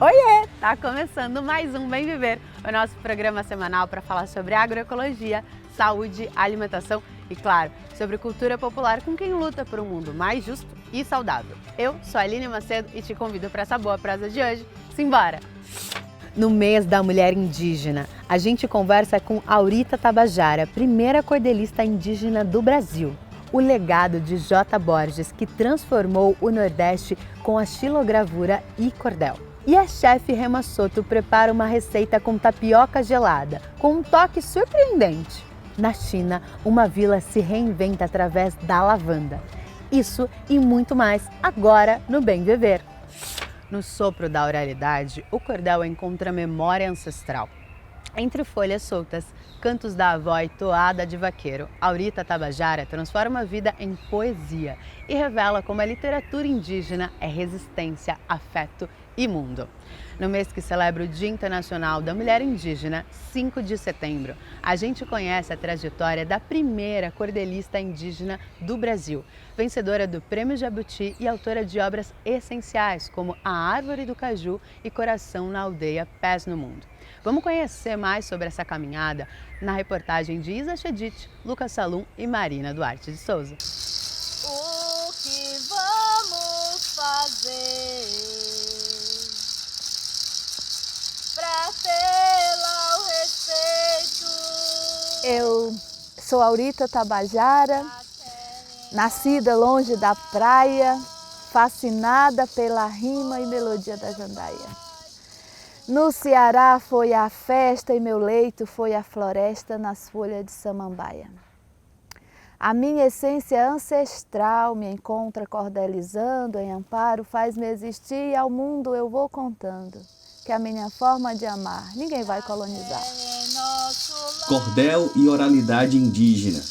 Oiê! Tá começando mais um Bem Viver, o nosso programa semanal para falar sobre agroecologia, saúde, alimentação e, claro, sobre cultura popular com quem luta por um mundo mais justo e saudável. Eu sou a Aline Macedo e te convido para essa boa prosa de hoje. Simbora! No mês da mulher indígena, a gente conversa com Aurita Tabajara, primeira cordelista indígena do Brasil. O legado de J. Borges, que transformou o Nordeste com a xilogravura e cordel. E a chefe Rema Soto prepara uma receita com tapioca gelada, com um toque surpreendente. Na China, uma vila se reinventa através da lavanda. Isso e muito mais agora no Bem Viver. No sopro da oralidade, o cordel encontra memória ancestral. Entre folhas soltas, cantos da avó e toada de vaqueiro, Aurita Tabajara transforma a vida em poesia e revela como a literatura indígena é resistência, afeto e mundo. No mês que celebra o Dia Internacional da Mulher Indígena, 5 de setembro, a gente conhece a trajetória da primeira cordelista indígena do Brasil, vencedora do Prêmio Jabuti e autora de obras essenciais como A Árvore do Caju e Coração na Aldeia Pés no Mundo. Vamos conhecer mais sobre essa caminhada na reportagem de Isa Chedid, Lucas Salum e Marina Duarte de Souza. O que vamos fazer pra ter lá o respeito? Eu sou Aurita Tabajara, nascida longe da praia, fascinada pela rima e melodia da jandaia. No Ceará foi a festa e meu leito foi a floresta nas folhas de samambaia. A minha essência ancestral me encontra cordelizando em amparo, faz-me existir e ao mundo eu vou contando que a minha forma de amar ninguém vai colonizar. Cordel e oralidade indígena.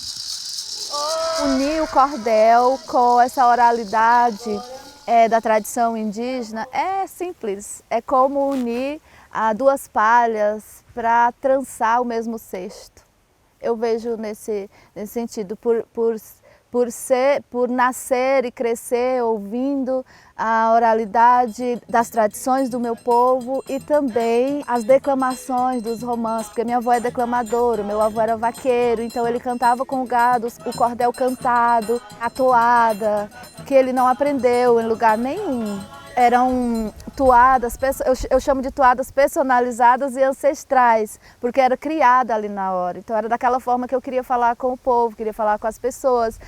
Unir o cordel com essa oralidade da tradição indígena é simples, é como unir duas palhas para trançar o mesmo cesto. Eu vejo nesse sentido, por nascer e crescer ouvindo a oralidade das tradições do meu povo e também as declamações dos romances, porque minha avó é declamadora, meu avô era vaqueiro, então ele cantava com o gado, o cordel cantado, a toada, que ele não aprendeu em lugar nenhum. Eram toadas, eu chamo de toadas personalizadas e ancestrais, porque era criada ali na hora. Então era daquela forma que eu queria falar com o povo, queria falar com as pessoas,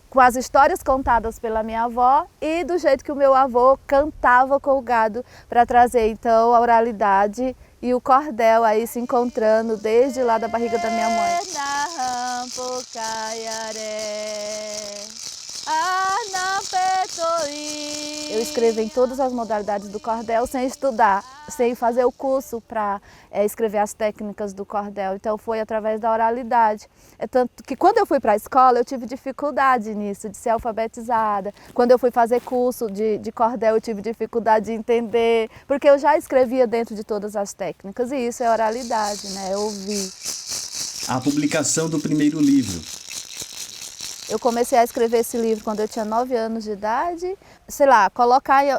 com as histórias contadas pela minha avó e do jeito que o meu avô cantava com o gado para trazer então a oralidade e o cordel aí se encontrando desde lá da barriga da minha mãe. Eu escrevo em todas as modalidades do cordel sem estudar, sem fazer o curso para escrever as técnicas do cordel. Então foi através da oralidade. É tanto que quando eu fui para a escola eu tive dificuldade nisso, de ser alfabetizada. Quando eu fui fazer curso de cordel eu tive dificuldade de entender, porque eu já escrevia dentro de todas as técnicas e isso é oralidade, né? É ouvir. A publicação do primeiro livro. Eu comecei a escrever esse livro quando eu tinha 9 anos de idade. Sei lá,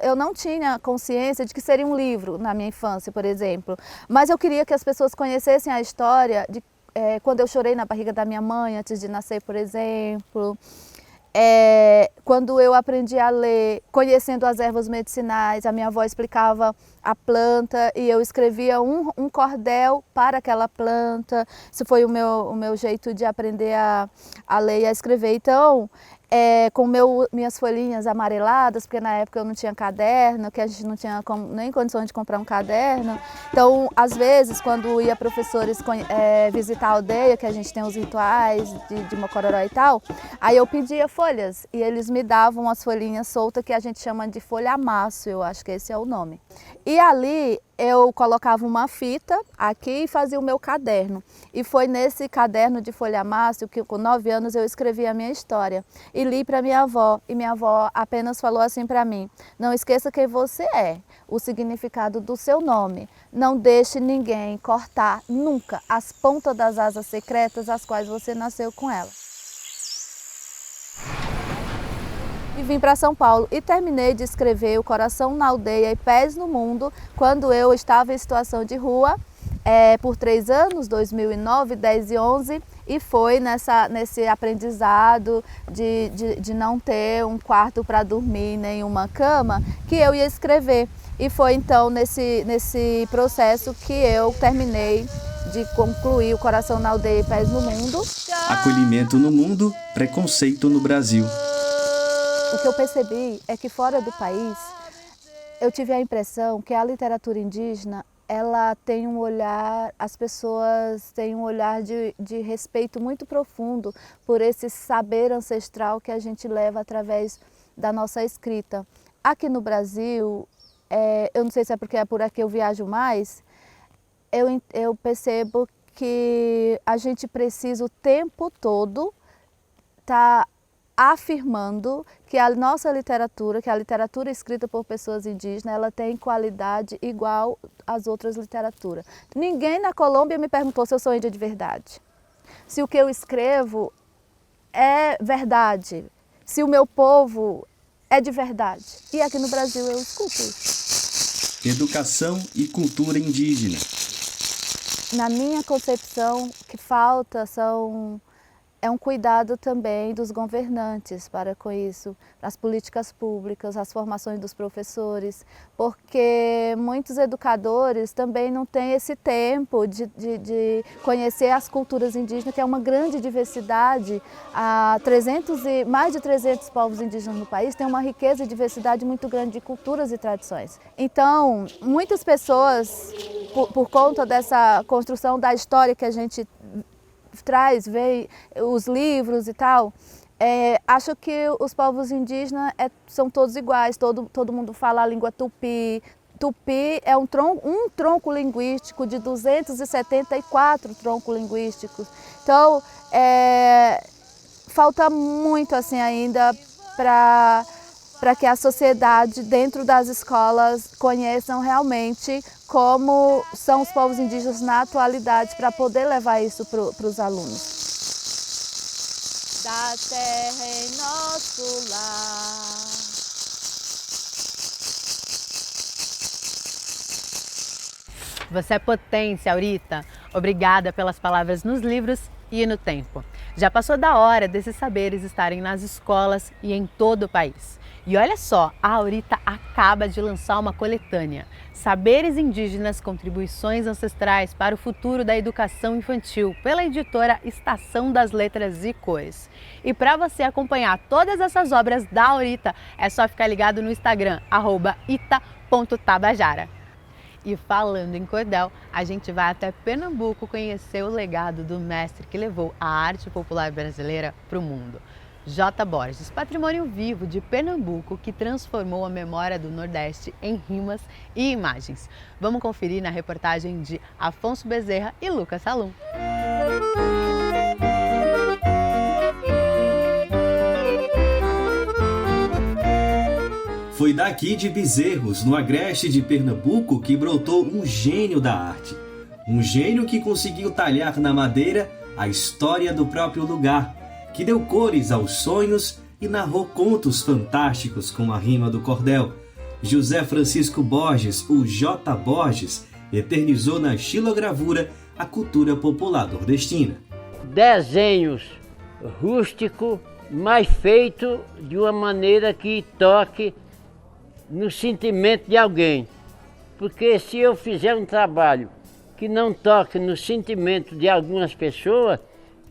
eu não tinha consciência de que seria um livro na minha infância, por exemplo. Mas eu queria que as pessoas conhecessem a história de quando eu chorei na barriga da minha mãe antes de nascer, por exemplo. Quando eu aprendi a ler, conhecendo as ervas medicinais, a minha avó explicava a planta e eu escrevia um cordel para aquela planta. Isso foi o meu jeito de aprender a ler e a escrever. Então, com minhas folhinhas amareladas, porque na época eu não tinha caderno, que a gente não tinha nem condições de comprar um caderno. Então, às vezes, quando ia professores visitar a aldeia, que a gente tem os rituais de Mocororó e tal, aí eu pedia folhas e eles me davam as folhinhas soltas que a gente chama de folha-maço, eu acho que esse é o nome. E ali eu colocava uma fita aqui e fazia o meu caderno. E foi nesse caderno de folha-maço que com 9 anos eu escrevi a minha história. E li para minha avó. E minha avó apenas falou assim para mim: não esqueça quem você é, o significado do seu nome. Não deixe ninguém cortar nunca as pontas das asas secretas as quais você nasceu com elas. E vim para São Paulo e terminei de escrever O Coração na Aldeia e Pés no Mundo quando eu estava em situação de rua por 3 anos, 2009, 10 e 11, e foi nesse aprendizado de não ter um quarto para dormir nem uma cama que eu ia escrever. E foi então nesse processo que eu terminei de concluir O Coração na Aldeia e Pés no Mundo. Acolhimento no mundo, preconceito no Brasil. O que eu percebi é que fora do país, eu tive a impressão que a literatura indígena, ela tem um olhar, as pessoas têm um olhar de respeito muito profundo por esse saber ancestral que a gente leva através da nossa escrita. Aqui no Brasil, eu não sei se é porque é por aqui eu viajo mais, eu percebo que a gente precisa o tempo todo estar afirmando que a nossa literatura, que a literatura escrita por pessoas indígenas, ela tem qualidade igual às outras literaturas. Ninguém na Colômbia me perguntou se eu sou índia de verdade, se o que eu escrevo é verdade, se o meu povo é de verdade. E aqui no Brasil eu escuto isso. Educação e cultura indígena. Na minha concepção, o que falta é um cuidado também dos governantes para com isso, as políticas públicas, as formações dos professores, porque muitos educadores também não têm esse tempo de conhecer as culturas indígenas, que é uma grande diversidade. Há mais de 300 povos indígenas no país, tem uma riqueza e diversidade muito grande de culturas e tradições. Então, muitas pessoas, por conta dessa construção da história que a gente traz, vê os livros e tal, acho que os povos indígenas são todos iguais, todo mundo fala a língua tupi. Tupi é um tronco linguístico de 274 troncos linguísticos. Então, falta muito assim ainda para que a sociedade, dentro das escolas, conheçam realmente como são os povos indígenas na atualidade, para poder levar isso para os alunos. Da terra em nosso lar. Você é potência, Aurita. Obrigada pelas palavras nos livros e no tempo. Já passou da hora desses saberes estarem nas escolas e em todo o país. E olha só, a Aurita acaba de lançar uma coletânea, Saberes Indígenas, Contribuições Ancestrais para o Futuro da Educação Infantil, pela editora Estação das Letras e Cores. E para você acompanhar todas essas obras da Aurita, é só ficar ligado no Instagram, @ita.tabajara. E falando em cordel, a gente vai até Pernambuco conhecer o legado do mestre que levou a arte popular brasileira para o mundo. J. Borges, patrimônio vivo de Pernambuco que transformou a memória do Nordeste em rimas e imagens. Vamos conferir na reportagem de Afonso Bezerra e Lucas Salum. Foi daqui de Bezerros, no agreste de Pernambuco, que brotou um gênio da arte. Um gênio que conseguiu talhar na madeira a história do próprio lugar, que deu cores aos sonhos e narrou contos fantásticos com a rima do cordel. José Francisco Borges, o J. Borges, eternizou na xilogravura a cultura popular nordestina. Desenhos rústicos, mas feito de uma maneira que toque no sentimento de alguém. Porque se eu fizer um trabalho que não toque no sentimento de algumas pessoas,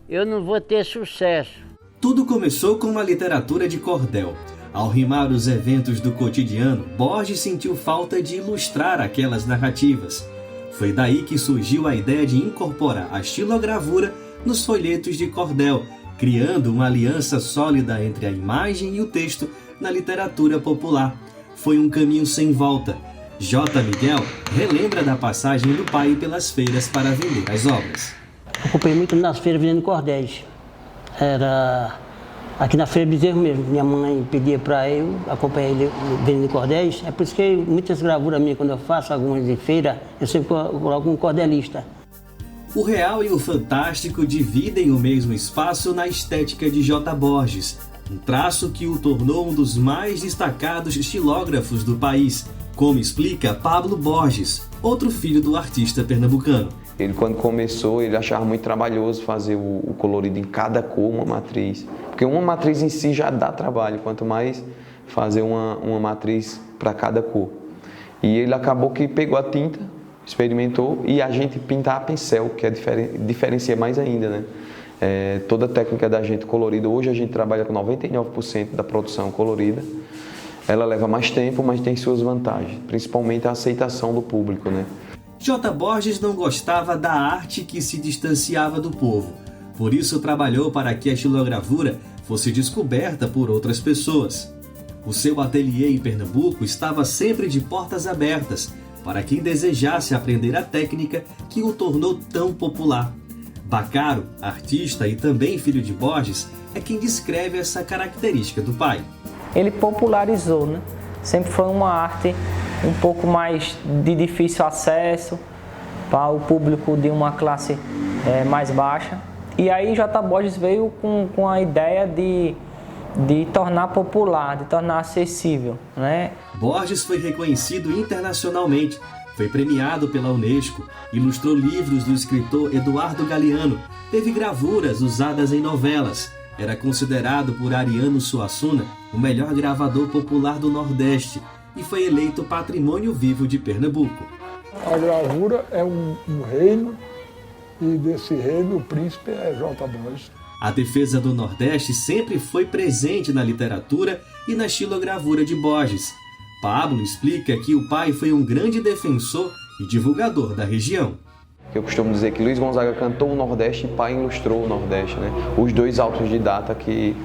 eu não vou ter sucesso. Tudo começou com uma literatura de cordel. Ao rimar os eventos do cotidiano, Borges sentiu falta de ilustrar aquelas narrativas. Foi daí que surgiu a ideia de incorporar a xilogravura nos folhetos de cordel, criando uma aliança sólida entre a imagem e o texto na literatura popular. Foi um caminho sem volta. J. Miguel relembra da passagem do pai pelas feiras para vender as obras. Acompanhei muito nas feiras vendendo cordéis. Era aqui na Feira Bezerro mesmo. Minha mãe pedia para eu acompanhar ele vendendo cordéis. É por isso que muitas gravuras minhas, quando eu faço algumas em feira, eu sempre coloco um cordelista. O real e o fantástico dividem o mesmo espaço na estética de J. Borges. um traço que o tornou um dos mais destacados xilógrafos do país, como explica Pablo Borges, outro filho do artista pernambucano. Ele, quando começou, ele achava muito trabalhoso fazer o colorido em cada cor, uma matriz. Porque uma matriz em si já dá trabalho, quanto mais fazer uma matriz para cada cor. E ele acabou que pegou a tinta, experimentou, e a gente pintar a pincel, que diferencia mais ainda, né? Toda a técnica da gente colorida, hoje a gente trabalha com 99% da produção colorida. Ela leva mais tempo, mas tem suas vantagens, principalmente a aceitação do público, né? J. Borges não gostava da arte que se distanciava do povo. Por isso trabalhou para que a xilogravura fosse descoberta por outras pessoas. O seu ateliê em Pernambuco estava sempre de portas abertas para quem desejasse aprender a técnica que o tornou tão popular. Bacaro, artista e também filho de Borges, é quem descreve essa característica do pai. Ele popularizou, né? Sempre foi uma arte um pouco mais de difícil acesso para o público de uma classe mais baixa. E aí J. Borges veio com a ideia de tornar popular, de tornar acessível, né? Borges foi reconhecido internacionalmente, foi premiado pela Unesco, ilustrou livros do escritor Eduardo Galeano, teve gravuras usadas em novelas, era considerado por Ariano Suassuna o melhor gravador popular do Nordeste e foi eleito Patrimônio Vivo de Pernambuco. A gravura é um reino e desse reino o príncipe é J. Borges. A defesa do Nordeste sempre foi presente na literatura e na xilogravura de Borges. Pablo explica que o pai foi um grande defensor e divulgador da região. Eu costumo dizer que Luiz Gonzaga cantou o Nordeste e pai ilustrou o Nordeste, né? Os dois autodidata que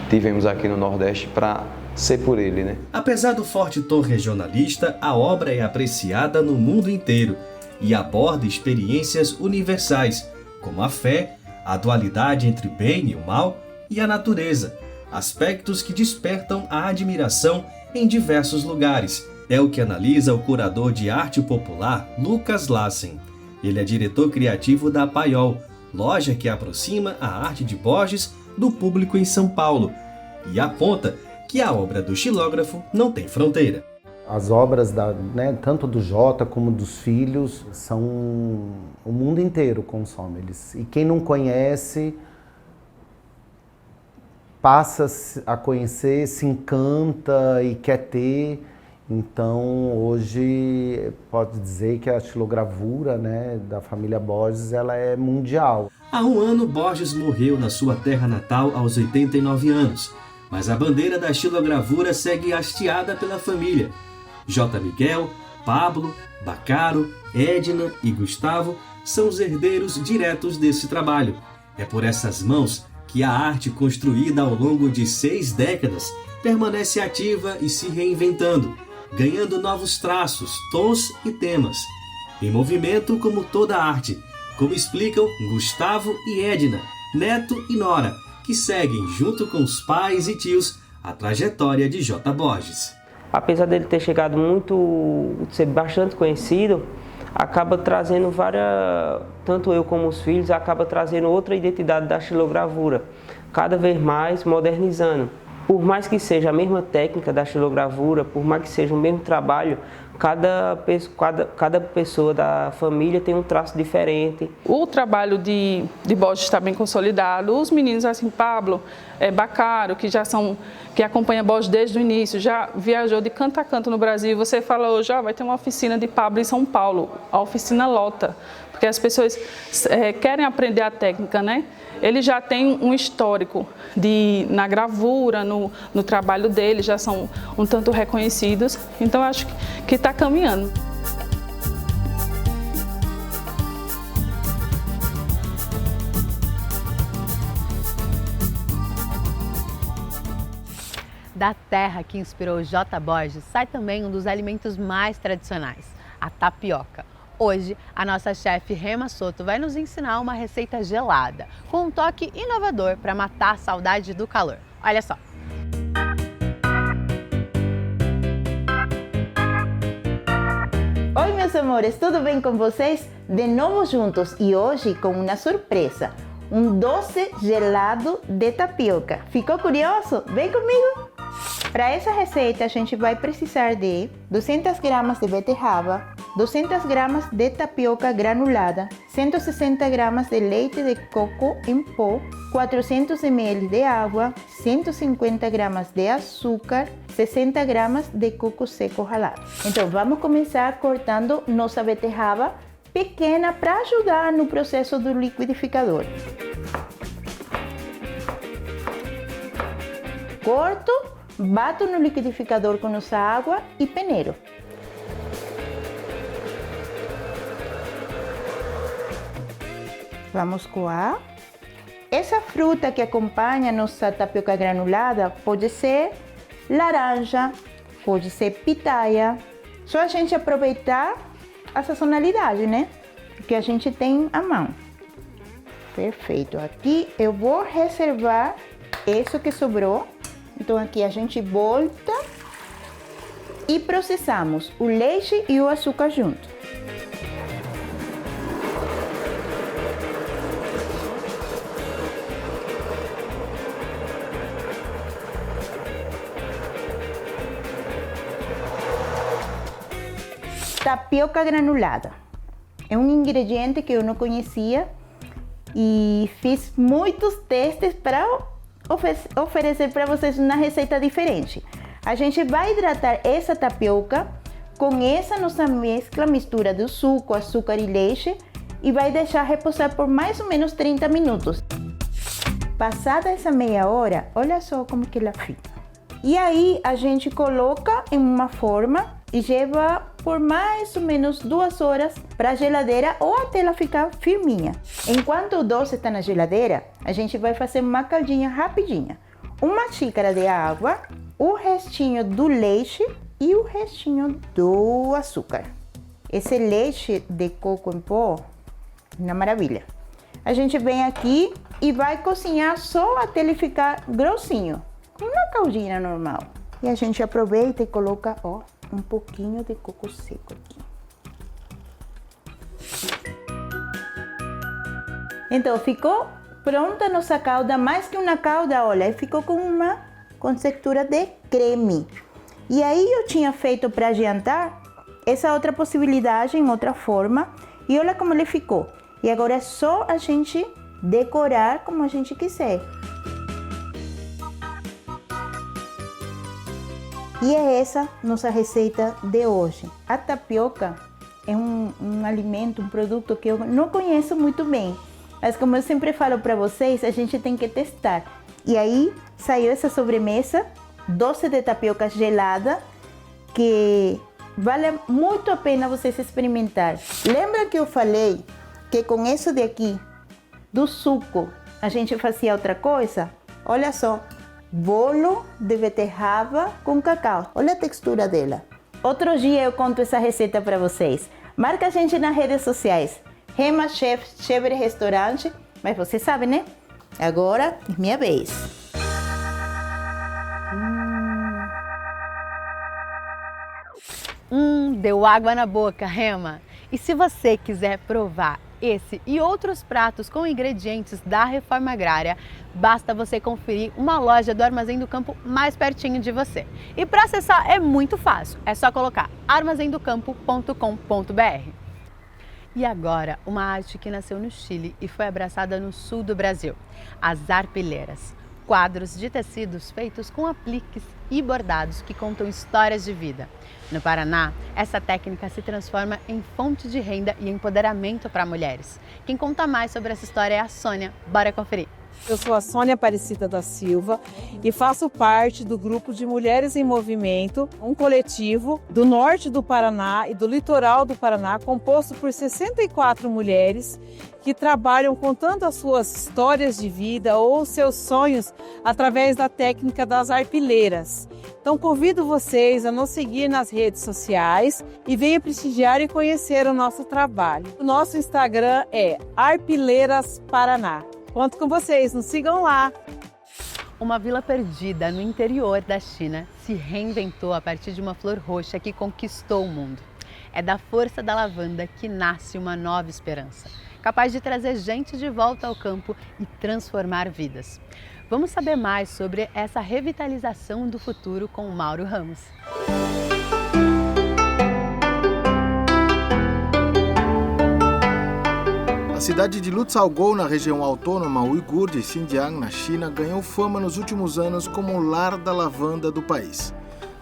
tivemos aqui no Nordeste para ser por ele, né? Apesar do forte tom regionalista, a obra é apreciada no mundo inteiro e aborda experiências universais, como a fé, a dualidade entre o bem e o mal e a natureza, aspectos que despertam a admiração em diversos lugares. É o que analisa o curador de arte popular Lucas Lassen. Ele é diretor criativo da Paiol, loja que aproxima a arte de Borges do público em São Paulo, e aponta que a obra do xilógrafo não tem fronteira. As obras tanto do Jota como dos filhos são o mundo inteiro consome eles. E quem não conhece passa a conhecer, se encanta e quer ter. Então hoje pode dizer que a xilogravura da família Borges ela é mundial. Há um ano Borges morreu na sua terra natal aos 89 anos, mas a bandeira da xilogravura segue hasteada pela família. J. Miguel, Pablo, Bacaro, Edna e Gustavo são os herdeiros diretos desse trabalho. É por essas mãos que a arte construída ao longo de 6 décadas permanece ativa e se reinventando, ganhando novos traços, tons e temas. Em movimento como toda arte, como explicam Gustavo e Edna, neto e nora, que seguem junto com os pais e tios a trajetória de J. Borges. Apesar dele ter chegado ser bastante conhecido, acaba trazendo tanto eu como os filhos, acaba trazendo outra identidade da xilogravura, cada vez mais modernizando. Por mais que seja a mesma técnica da xilogravura, por mais que seja o mesmo trabalho, cada pessoa da família tem um traço diferente. O trabalho de Borges está bem consolidado. Os meninos assim, Pablo, Bacaro, que acompanha Borges desde o início, já viajou de canto a canto no Brasil. Você fala hoje, vai ter uma oficina de Pablo em São Paulo. A oficina lota, porque as pessoas querem aprender a técnica, né? Ele já tem um histórico na gravura, no trabalho dele, já são um tanto reconhecidos. Então, acho que está caminhando. Da terra que inspirou J. Borges, sai também um dos alimentos mais tradicionais, a tapioca. Hoje, a nossa chefe Rema Soto vai nos ensinar uma receita gelada, com um toque inovador para matar a saudade do calor. Olha só! Oi, meus amores, tudo bem com vocês? De novo juntos e hoje com uma surpresa. um doce gelado de tapioca. Ficou curioso? Vem comigo! Para essa receita, a gente vai precisar de 200 gramas de beterraba, 200 gramas de tapioca granulada, 160 gramas de leite de coco em pó, 400 ml de água, 150 gramas de açúcar, 60 gramas de coco seco ralado. Então, vamos começar cortando nossa beterraba pequena para ajudar no processo do liquidificador. Corto, bato no liquidificador com nossa água e peneiro. Vamos coar. Essa fruta que acompanha nossa tapioca granulada pode ser laranja, pode ser pitaia. Só a gente aproveitar a sazonalidade, né? Que a gente tem à mão. Perfeito. Aqui eu vou reservar isso que sobrou. Então aqui a gente volta e processamos o leite e o açúcar junto. Tapioca granulada. É um ingrediente que eu não conhecia e fiz muitos testes para oferecer para vocês uma receita diferente. A gente vai hidratar essa tapioca com essa nossa mistura do suco, açúcar e leite e vai deixar repousar por mais ou menos 30 minutos. Passada essa meia hora, olha só como que ela fica. E aí a gente coloca em uma forma e leva por mais ou menos 2 horas para a geladeira ou até ela ficar firminha. Enquanto o doce está na geladeira, a gente vai fazer uma caldinha rapidinha. 1 xícara de água, o restinho do leite e o restinho do açúcar. Esse leite de coco em pó, uma maravilha. A gente vem aqui e vai cozinhar só até ele ficar grossinho, uma caldinha normal. E a gente aproveita e coloca, ó, um pouquinho de coco seco aqui. Então, ficou pronta a nossa calda, mais que uma calda, olha, ficou com uma textura de creme. E aí eu tinha feito para jantar essa outra possibilidade em outra forma e olha como ele ficou. E agora é só a gente decorar como a gente quiser. E é essa nossa receita de hoje. A tapioca é um alimento, um produto que eu não conheço muito bem. Mas como eu sempre falo para vocês, a gente tem que testar. E aí saiu essa sobremesa, doce de tapioca gelada, que vale muito a pena vocês experimentar. Lembra que eu falei que com isso daqui, do suco, a gente fazia outra coisa? Olha só. Bolo de beterraba com cacau. Olha a textura dela. Outro dia eu conto essa receita para vocês. Marca a gente nas redes sociais. Rema Chef, Chevre Restaurante. Mas você sabe, né? Agora é minha vez. Deu água na boca, Rema. E se você quiser provar esse e outros pratos com ingredientes da Reforma Agrária, basta você conferir uma loja do Armazém do Campo mais pertinho de você. E para acessar é muito fácil, é só colocar armazendocampo.com.br. E agora, uma arte que nasceu no Chile e foi abraçada no sul do Brasil, as arpilheiras. Quadros de tecidos feitos com apliques e bordados que contam histórias de vida. No Paraná, essa técnica se transforma em fonte de renda e empoderamento para mulheres. Quem conta mais sobre essa história é a Sônia. Bora conferir. Eu sou a Sônia Aparecida da Silva e faço parte do grupo de Mulheres em Movimento, um coletivo do norte do Paraná e do litoral do Paraná, composto por 64 mulheres que trabalham contando as suas histórias de vida ou seus sonhos através da técnica das arpilheiras. Então convido vocês a nos seguir nas redes sociais e venha prestigiar e conhecer o nosso trabalho. O nosso Instagram é Arpileiras Paraná. Conto com vocês, nos sigam lá! Uma vila perdida no interior da China se reinventou a partir de uma flor roxa que conquistou o mundo. É da força da lavanda que nasce uma nova esperança. capaz de trazer gente de volta ao campo e transformar vidas. Vamos saber mais sobre essa revitalização do futuro com o Mauro Ramos. A cidade de Lutzaugou, na região autônoma uigur de Xinjiang, na China, ganhou fama nos últimos anos como o lar da lavanda do país.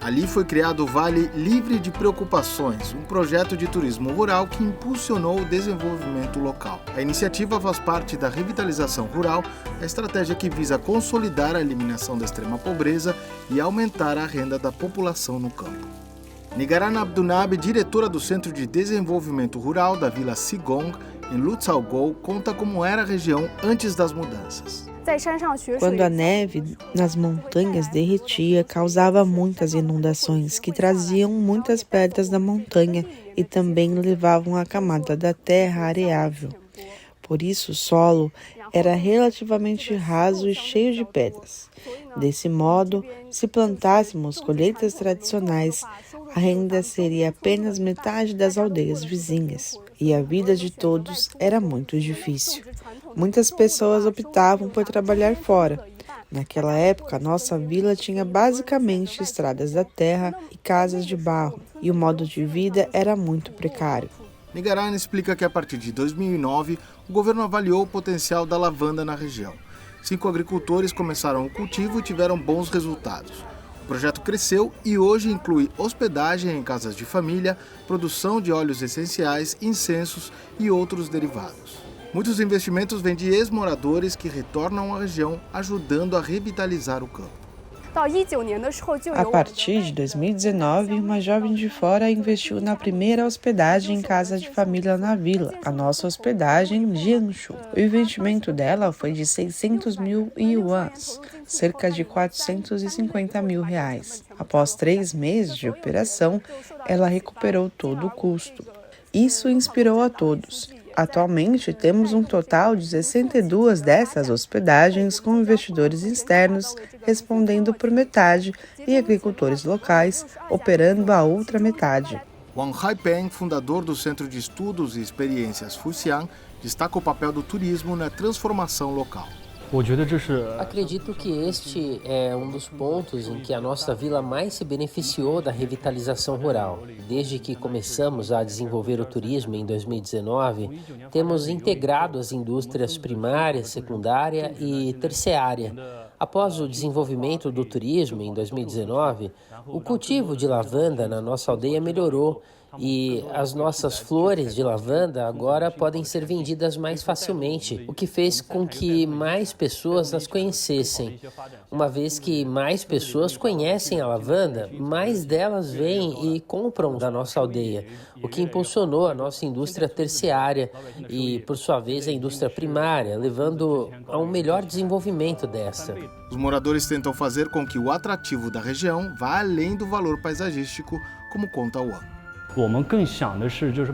Ali foi criado o Vale Livre de Preocupações, um projeto de turismo rural que impulsionou o desenvolvimento local. A iniciativa faz parte da revitalização rural, a estratégia que visa consolidar a eliminação da extrema pobreza e aumentar a renda da população no campo. Nigaran Abdunabe, diretora do Centro de Desenvolvimento Rural da Vila Sigong, em Lutzaugou, conta como era a região antes das mudanças. Quando a neve nas montanhas derretia, causava muitas inundações que traziam muitas pedras da montanha e também levavam a camada da terra areável. Por isso, o solo era relativamente raso e cheio de pedras. Desse modo, se plantássemos colheitas tradicionais, a renda seria apenas metade das aldeias vizinhas. E a vida de todos era muito difícil. Muitas pessoas optavam por trabalhar fora. Naquela época, nossa vila tinha basicamente estradas da terra e casas de barro, e o modo de vida era muito precário. Nigaran explica que a partir de 2009, o governo avaliou o potencial da lavanda na região. 5 agricultores começaram o cultivo e tiveram bons resultados. O projeto cresceu e hoje inclui hospedagem em casas de família, produção de óleos essenciais, incensos e outros derivados. Muitos investimentos vêm de ex-moradores que retornam à região, ajudando a revitalizar o campo. A partir de 2019, uma jovem de fora investiu na primeira hospedagem em casa de família na vila, a nossa hospedagem Jianshu. O investimento dela foi de 600 mil yuans, cerca de 450 mil reais. Após 3 meses de operação, ela recuperou todo o custo. Isso inspirou a todos. Atualmente, temos um total de 62 dessas hospedagens com investidores externos respondendo por metade e agricultores locais operando a outra metade. Wang Haipeng, fundador do Centro de Estudos e Experiências Fuxiang, destaca o papel do turismo na transformação local. Acredito que este é um dos pontos em que a nossa vila mais se beneficiou da revitalização rural. Desde que começamos a desenvolver o turismo em 2019, temos integrado as indústrias primária, secundária e terciária. Após o desenvolvimento do turismo em 2019, o cultivo de lavanda na nossa aldeia melhorou e as nossas flores de lavanda agora podem ser vendidas mais facilmente, o que fez com que mais pessoas as conhecessem. Uma vez que mais pessoas conhecem a lavanda, mais delas vêm e compram da nossa aldeia, o que impulsionou a nossa indústria terciária e, por sua vez, a indústria primária, levando a um melhor desenvolvimento dessa. Os moradores tentam fazer com que o atrativo da região vá além do valor paisagístico, como conta o Wang.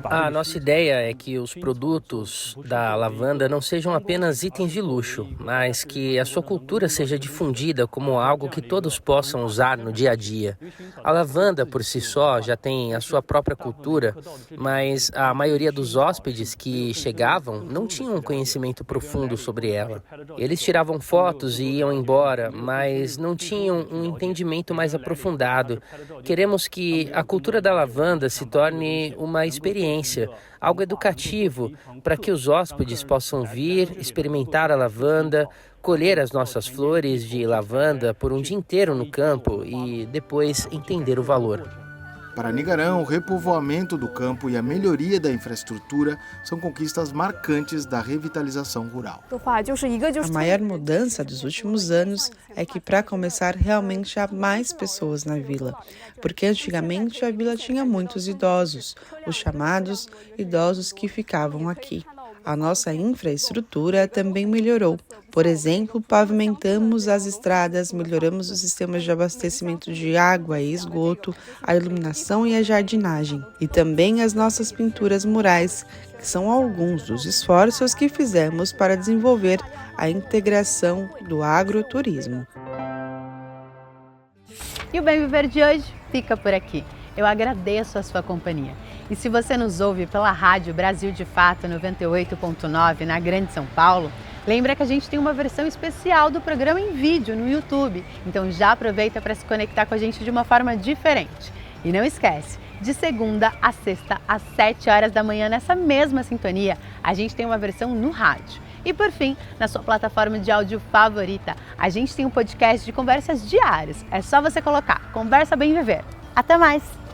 A nossa ideia é que os produtos da lavanda não sejam apenas itens de luxo, mas que a sua cultura seja difundida como algo que todos possam usar no dia a dia. A lavanda, por si só, já tem a sua própria cultura, mas a maioria dos hóspedes que chegavam não tinham um conhecimento profundo sobre ela. Eles tiravam fotos e iam embora, mas não tinham um entendimento mais aprofundado. Queremos que a cultura da lavanda se torne uma experiência, algo educativo, para que os hóspedes possam vir, experimentar a lavanda, colher as nossas flores de lavanda por um dia inteiro no campo e depois entender o valor. Para Nigaran, o repovoamento do campo e a melhoria da infraestrutura são conquistas marcantes da revitalização rural. A maior mudança dos últimos anos é que, para começar, realmente há mais pessoas na vila, porque antigamente a vila tinha muitos idosos, os chamados idosos que ficavam aqui. A nossa infraestrutura também melhorou. Por exemplo, pavimentamos as estradas, melhoramos os sistemas de abastecimento de água e esgoto, a iluminação e a jardinagem. E também as nossas pinturas murais, que são alguns dos esforços que fizemos para desenvolver a integração do agroturismo. E o Bem Viver de hoje fica por aqui. Eu agradeço a sua companhia. E se você nos ouve pela rádio Brasil de Fato 98.9 na Grande São Paulo, lembra que a gente tem uma versão especial do programa em vídeo no YouTube. Então já aproveita para se conectar com a gente de uma forma diferente. E não esquece, de segunda a sexta, às 7 horas da manhã, nessa mesma sintonia, a gente tem uma versão no rádio. E por fim, na sua plataforma de áudio favorita, a gente tem um podcast de conversas diárias. É só você colocar Conversa Bem Viver. Até mais!